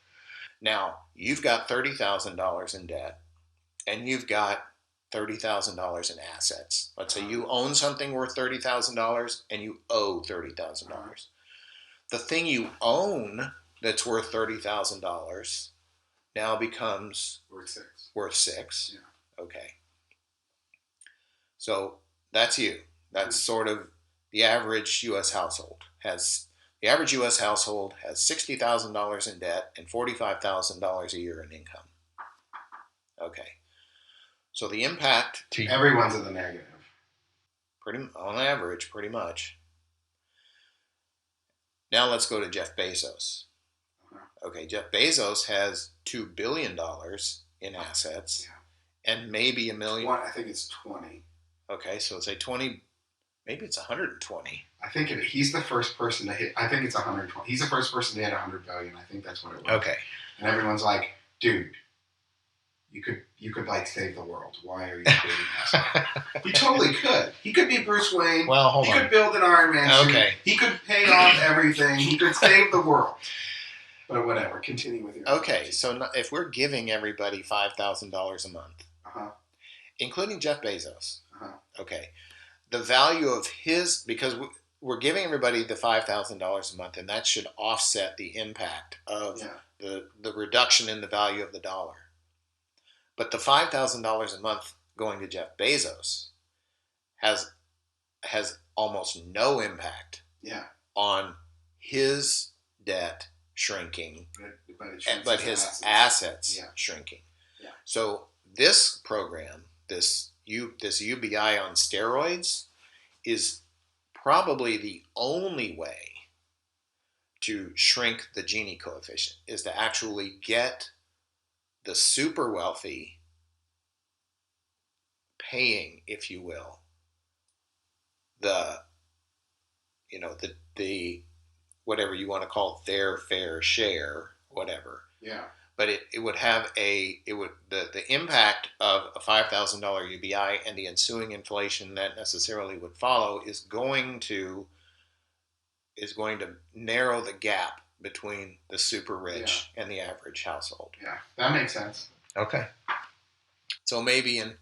Now, you've got $30,000 in debt, and you've got $30,000 in assets. Let's say you own something worth $30,000 and you owe $30,000. The thing you own that's worth $30,000 now becomes worth six. Yeah. Okay. So that's you. That's sort of the average U.S. household has. The average U.S. household has $60,000 in debt and $45,000 a year in income. Okay. So the impact to everyone's in the negative. On average, pretty much. Now let's go to Jeff Bezos. Okay, Jeff Bezos has $2 billion in assets and maybe $1 million. I think it's 20. Okay, so say 20 Maybe it's 120. I think he's the first person to hit. I think it's 120. He's the first person to hit 100 billion. I think that's what it was. Okay. And everyone's like, dude, you could like save the world. Why are you doing this? He totally could. He could be Bruce Wayne. Well, hold on. He could build an Iron Man suit. Okay. He could pay off everything. He could save the world. But whatever. Continue with your. Okay, so if we're giving everybody $5,000 a month, including Jeff Bezos, okay, the value of his, because we're giving everybody the $5,000 a month, and that should offset the impact of the reduction in the value of the dollar. But the $5,000 a month going to Jeff Bezos has almost no impact on his debt shrinking, but his assets shrinking. Yeah. So this program, this UBI on steroids, is probably the only way to shrink the Gini coefficient, is to actually get the super wealthy paying, if you will, the whatever you want to call it, their fair share, whatever. Yeah. But it would have the impact of a $5,000 UBI and the ensuing inflation that necessarily would follow is going to narrow the gap between the super rich and the average household. Yeah, that makes sense. Okay. So maybe in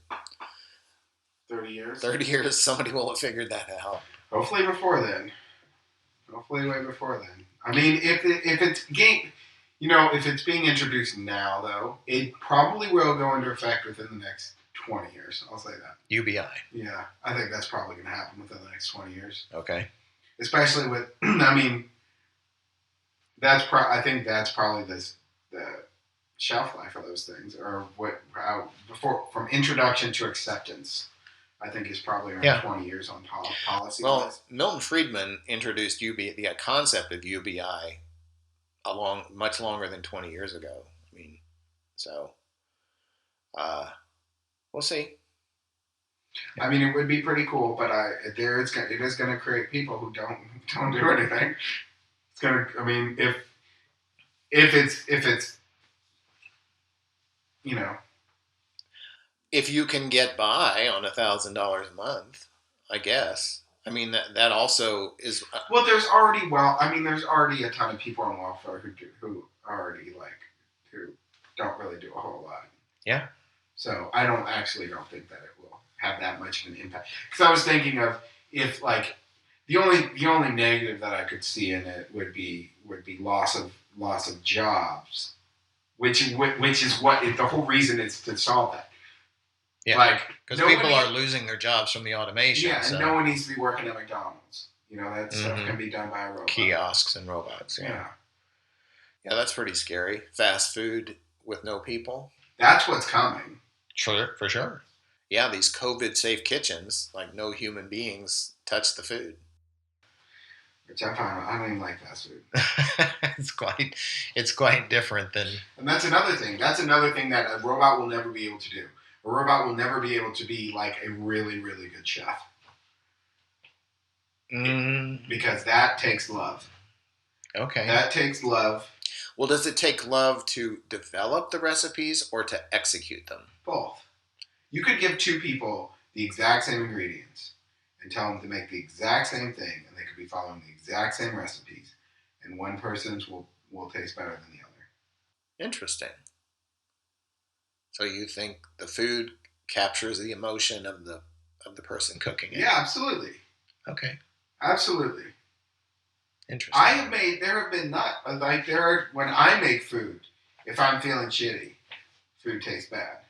30 years? 30 years, somebody will have figured that out. Hopefully before then. Hopefully way before then. I mean, if it's being introduced now, though, it probably will go into effect within the next 20 years. I'll say that. UBI. Yeah, I think that's probably going to happen within the next 20 years. Okay. Especially with, I mean, I think that's probably the shelf life of those things, or before from introduction to acceptance. I think is probably around 20 years on policy. Well, Milton Friedman introduced the concept of UBI much longer than 20 years ago. I mean, so we'll see. I mean, it would be pretty cool, but it is going to create people who don't do anything. It's going to. I mean, if it's if you can get by on $1,000 a month, I guess. I mean, that also is. Well, there's already a ton of people on welfare who don't really do a whole lot. Yeah. So I don't think that it will have that much of an impact. Because I was thinking of if like the only negative that I could see in it would be loss of jobs, which is what the whole reason is to solve that. Yeah, like because people are losing their jobs from the automation. Yeah, and no one needs to be working at McDonald's. That stuff can be done by a robot. Kiosks and robots. Yeah, that's pretty scary. Fast food with no people. That's what's coming. Sure, for sure. Yeah, these COVID-safe kitchens, like no human beings touch the food. Which I don't even like fast food. It's quite different than. And that's another thing. That's another thing that a robot will never be able to do. A robot will never be able to be like a really, really good chef. Because that takes love. Okay. That takes love. Well, does it take love to develop the recipes or to execute them? Both. You could give two people the exact same ingredients and tell them to make the exact same thing, and they could be following the exact same recipes, and one person's will taste better than the other. Interesting. So you think the food captures the emotion of the person cooking it? Yeah, absolutely. Okay. Absolutely. Interesting. When I make food, if I'm feeling shitty, food tastes bad.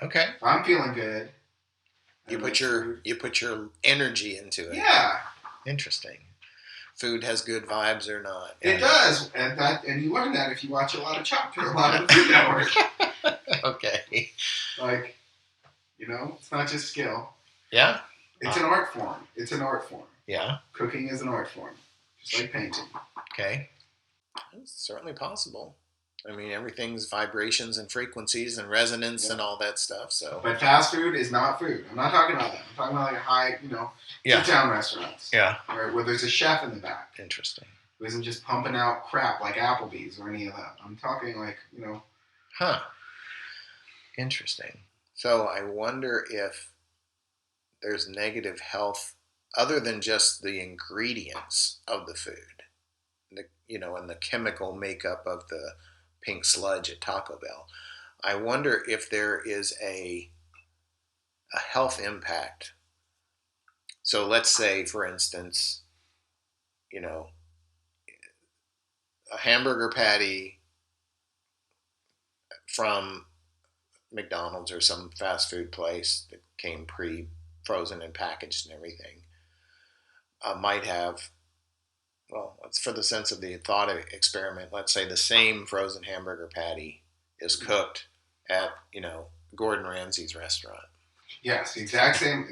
Okay. If I'm feeling good, you put your energy into it. Yeah. Interesting. Food has good vibes or not. It does, and you learn that if you watch a lot of the Food Network. Okay. Like, it's not just skill. Yeah. It's an art form. Yeah. Cooking is an art form, just like painting. Okay. It's certainly possible. I mean, everything's vibrations and frequencies and resonance and all that stuff. So, but fast food is not food. I'm not talking about that. I'm talking about like a high, sit-down restaurants. Yeah. Where there's a chef in the back. Interesting. Who isn't just pumping out crap like Applebee's or any of that. I'm talking like, Huh. Interesting. So I wonder if there's negative health other than just the ingredients of the food, and the chemical makeup of the pink sludge at Taco Bell. I wonder if there is a health impact. So let's say, for instance, a hamburger patty from McDonald's or some fast food place that came pre-frozen and packaged and everything might have, well, for the sense of the thought experiment, let's say the same frozen hamburger patty is cooked at, Gordon Ramsay's restaurant. Yes, the exact same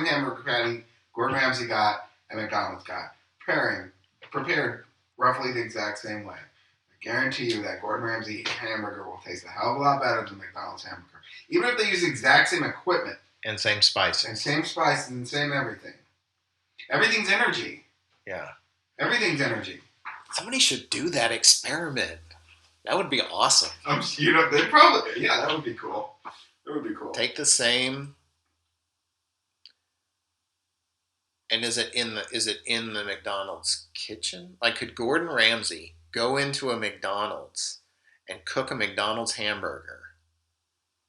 hamburger patty Gordon Ramsay got and McDonald's got. Prepared roughly the exact same way. I guarantee you that Gordon Ramsay hamburger will taste a hell of a lot better than McDonald's hamburger. Even if they use the exact same equipment. And same spices. And same spices and same everything. Everything's energy. Yeah. Everything's energy. Somebody should do that experiment. That would be awesome. They probably, that would be cool. That would be cool. Take the same, and is it in the McDonald's kitchen? Like, could Gordon Ramsay go into a McDonald's and cook a McDonald's hamburger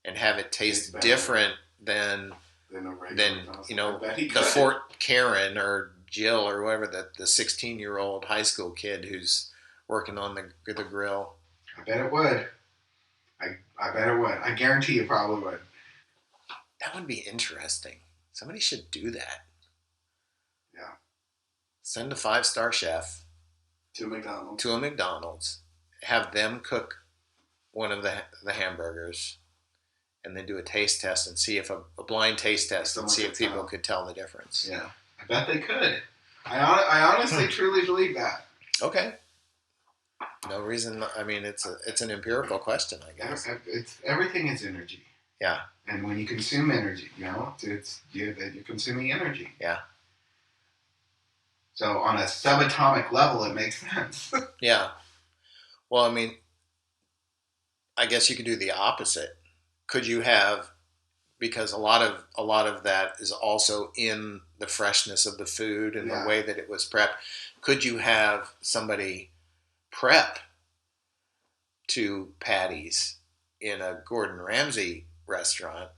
and have it taste different than the Fort Karen or Jill or whoever, the 16-year-old high school kid who's working on the grill? I bet it would. I bet it would. I guarantee you probably would. That would be interesting. Somebody should do that. Yeah. Send a 5-star chef to a McDonald's. Have them cook one of the hamburgers, and then do a taste test and see if a blind taste test and see if people could tell the difference. Yeah, I bet they could. I honestly truly believe that. Okay. No reason. I mean, it's an empirical question, I guess. Everything is energy. Yeah. And when you consume energy, you're consuming energy. Yeah. So on a subatomic level, it makes sense. Yeah. Well, I mean, I guess you could do the opposite. Could you have, because a lot of that is also in the freshness of the food and the way that it was prepped. Could you have somebody prep 2 patties in a Gordon Ramsay restaurant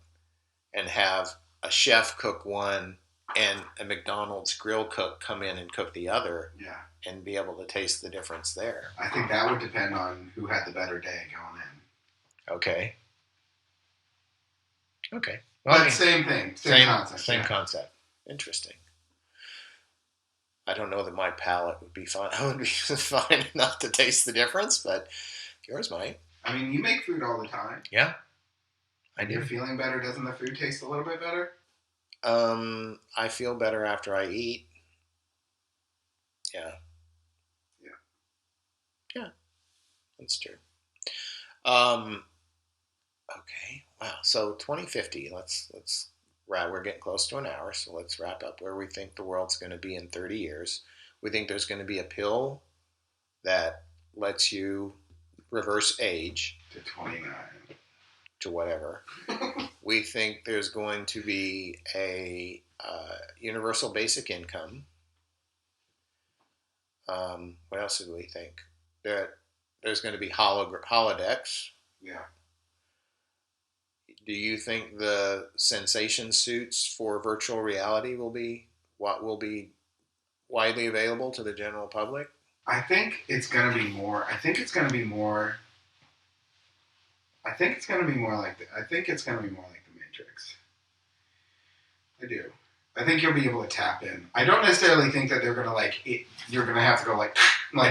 and have a chef cook one and a McDonald's grill cook come in and cook the other? Yeah. And be able to taste the difference there? I think that would depend on who had the better day going in. Okay. Okay. Well, but same thing. Same concept. Same concept. Interesting. I don't know that my palate would be fine. I would be fine enough to taste the difference, but yours might. I mean, you make food all the time. Yeah. I do. You're feeling better. Doesn't the food taste a little bit better? I feel better after I eat. Yeah. Yeah. Yeah. That's true. Okay. Wow. So 2050. Let's we're getting close to an hour, so let's wrap up where we think the world's going to be in 30 years. We think there's going to be a pill that lets you reverse age to 29, to whatever. We think there's going to be a universal basic income. What else do we think? That there's going to be holodecks. Yeah. Do you think the sensation suits for virtual reality will be widely available to the general public? I think it's going to be more. I think it's going to be more like the Matrix. I do. I think you'll be able to tap in. I don't necessarily think that they're going to you're going to have to go like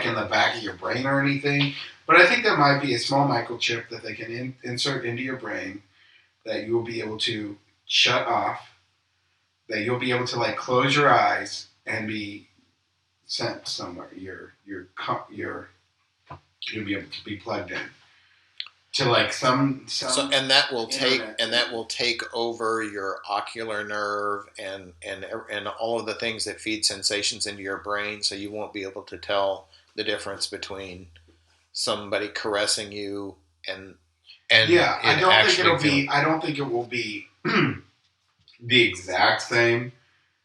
in the back of your brain or anything. But I think there might be a small microchip that they can insert into your brain that you will be able to shut off, that you'll be able to like close your eyes and be sent somewhere. You'll be able to be plugged in. to like some and that will internet take over your ocular nerve and all of the things that feed sensations into your brain, so you won't be able to tell the difference between somebody caressing you and yeah, I don't think it will be the exact same.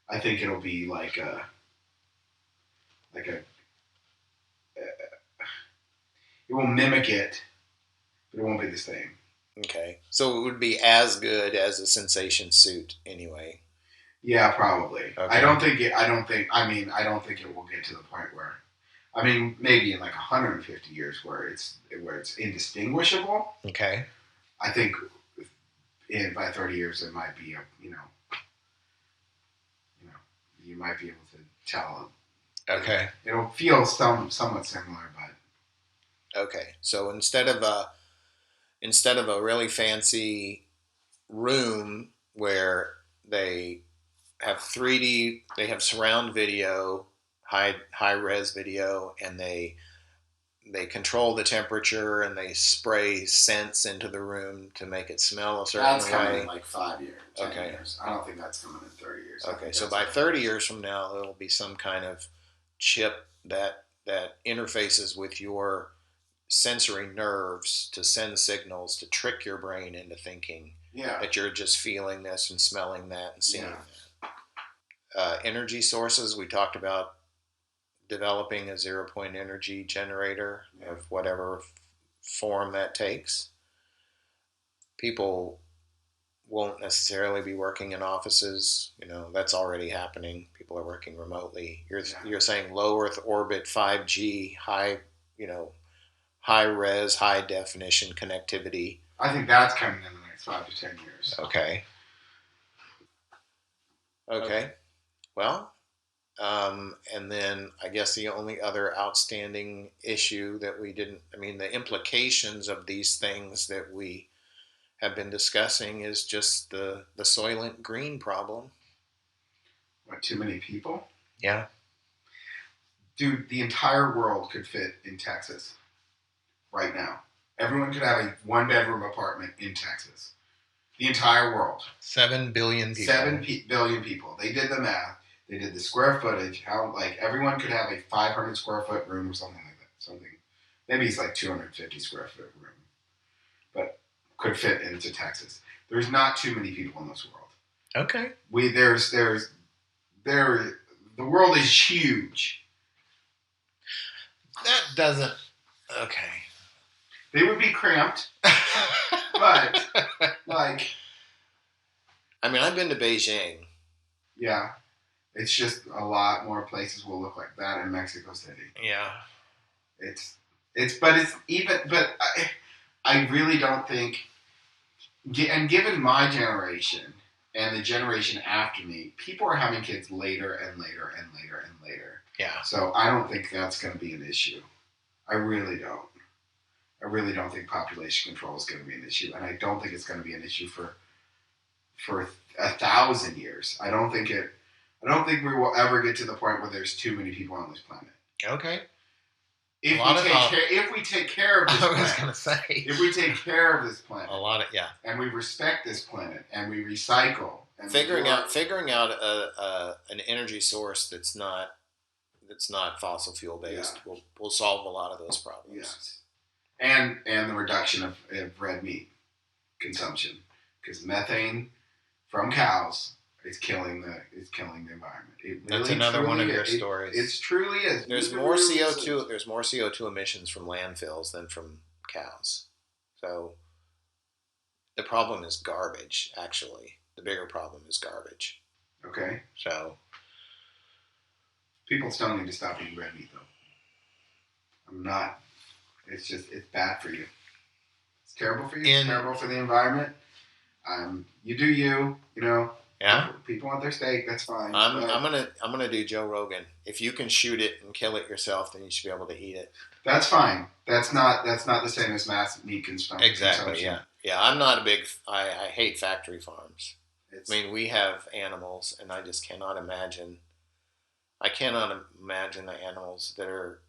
I think it'll be like a it will mimic it, but it won't be the same. Okay, so it would be as good as a sensation suit anyway. Yeah, probably. Okay. I don't think it will get to the point where, I mean, maybe in like 150 years where it's indistinguishable. Okay. I think by 30 years it might be you might be able to tell. Okay. It'll feel somewhat similar, but okay. So instead of a really fancy room where they have 3D, they have surround video, high res video, and they control the temperature and they spray scents into the room to make it smell a certain way. That's coming in like 5 years, 10 okay. years. I don't think that's coming in 30 years. Okay, so by 30 years from now, there will be some kind of chip that interfaces with your sensory nerves to send signals to trick your brain into thinking that you're just feeling this and smelling that and seeing that. Energy sources, we talked about developing a 0-point energy generator of whatever form that takes. People won't necessarily be working in offices. That's already happening. People are working remotely. You're saying low Earth orbit 5G, high res, high definition connectivity. I think that's coming in the next 5 to 10 years. Okay. Well, and then I guess the only other outstanding issue that the implications of these things that we have been discussing is just the Soylent Green problem. What, too many people? Yeah. Dude, the entire world could fit in Texas right now. Everyone could have a 1-bedroom apartment in Texas. The entire world. 7 billion people. 7 billion people. They did the math. They did the square footage. How everyone could have a 500 square foot room or something like that. Maybe it's like 250 square foot room, but could fit into Texas. There's not too many people in this world. Okay. The world is huge. That doesn't. Okay. They would be cramped, but I've been to Beijing. Yeah. It's just a lot more places will look like that in Mexico City. Yeah. I really don't think, and given my generation and the generation after me, people are having kids later and later and later and later. Yeah. So I don't think that's going to be an issue. I really don't. I really don't think population control is going to be an issue, and I don't think it's going to be an issue for 1,000 years. I don't think we will ever get to the point where there's too many people on this planet. Okay. If we take care of this planet. I was going to say. If we take care of this planet. And we respect this planet and we recycle. And figuring out an energy source that's not fossil fuel based will solve a lot of those problems. Yes. And the reduction of red meat consumption, because methane from cows is killing the environment. That's another one of your stories. It truly is. There's more CO2. There's more CO2 emissions from landfills than from cows. So the problem is garbage. Actually, the bigger problem is garbage. Okay. So people still need to stop eating red meat, though. I'm not. It's bad for you. It's terrible for you. It's terrible for the environment. You do you. Yeah. People want their steak. That's fine. I'm gonna do Joe Rogan. If you can shoot it and kill it yourself, then you should be able to eat it. That's fine. That's not the same as mass meat consumption. Exactly. Yeah. Yeah. I'm not a big. I hate factory farms. We have animals, and I just cannot imagine. I cannot imagine the animals that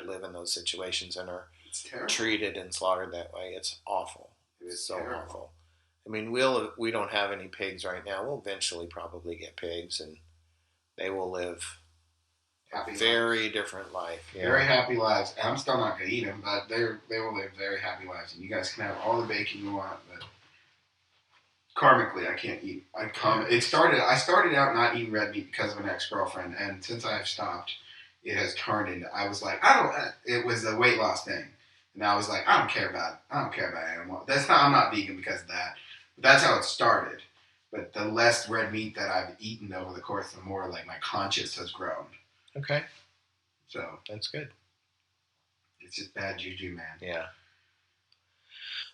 live in those situations and are treated and slaughtered that way. It's awful. It's so terrible. awful. I mean, we don't have any pigs right now. We'll eventually probably get pigs, and they will live a very different life. Yeah. Very happy lives. And I'm still not going to eat them, but they will live very happy lives. And you guys can have all the bacon you want, but karmically, I can't eat. I started out not eating red meat because of an ex-girlfriend, and since I have stopped, it has turned into, I was like, it was a weight loss thing. And I was like, I don't care about animal. I'm not vegan because of that. But that's how it started. But the less red meat that I've eaten over the course, the more like my conscience has grown. Okay. So. That's good. It's just bad juju, man. Yeah.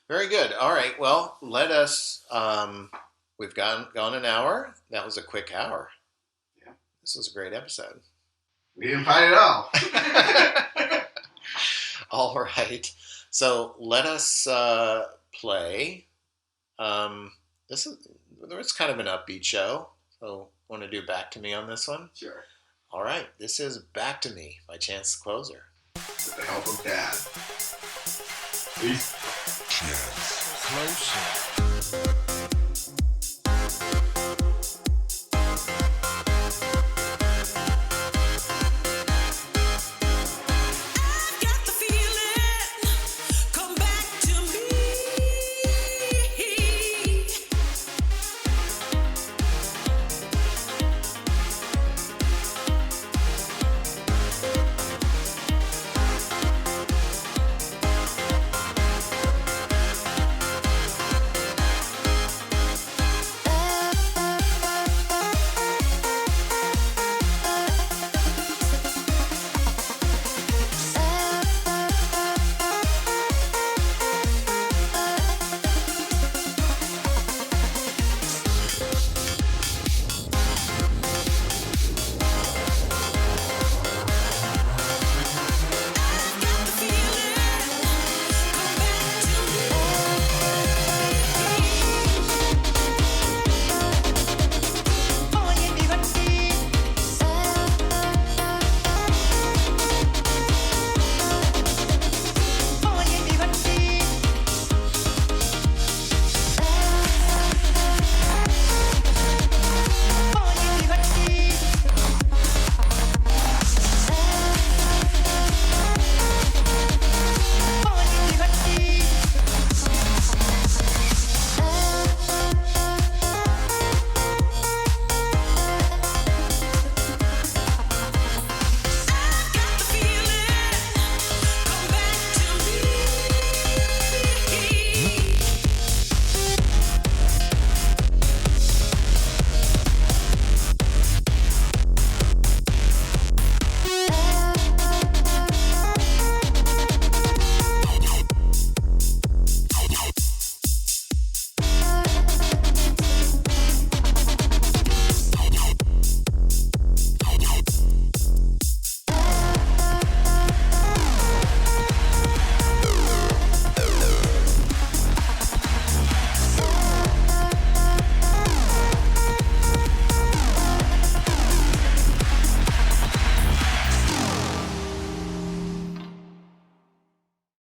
Very good. All right. Well, let us, we've gone an hour. That was a quick hour. Yeah. This was a great episode. We didn't fight at all. All right. So let us play. This is kind of an upbeat show. So want to do Back to Me on this one? Sure. All right. This is Back to Me by Chance the Closer. With the help of Dad. Peace. Chance Closer.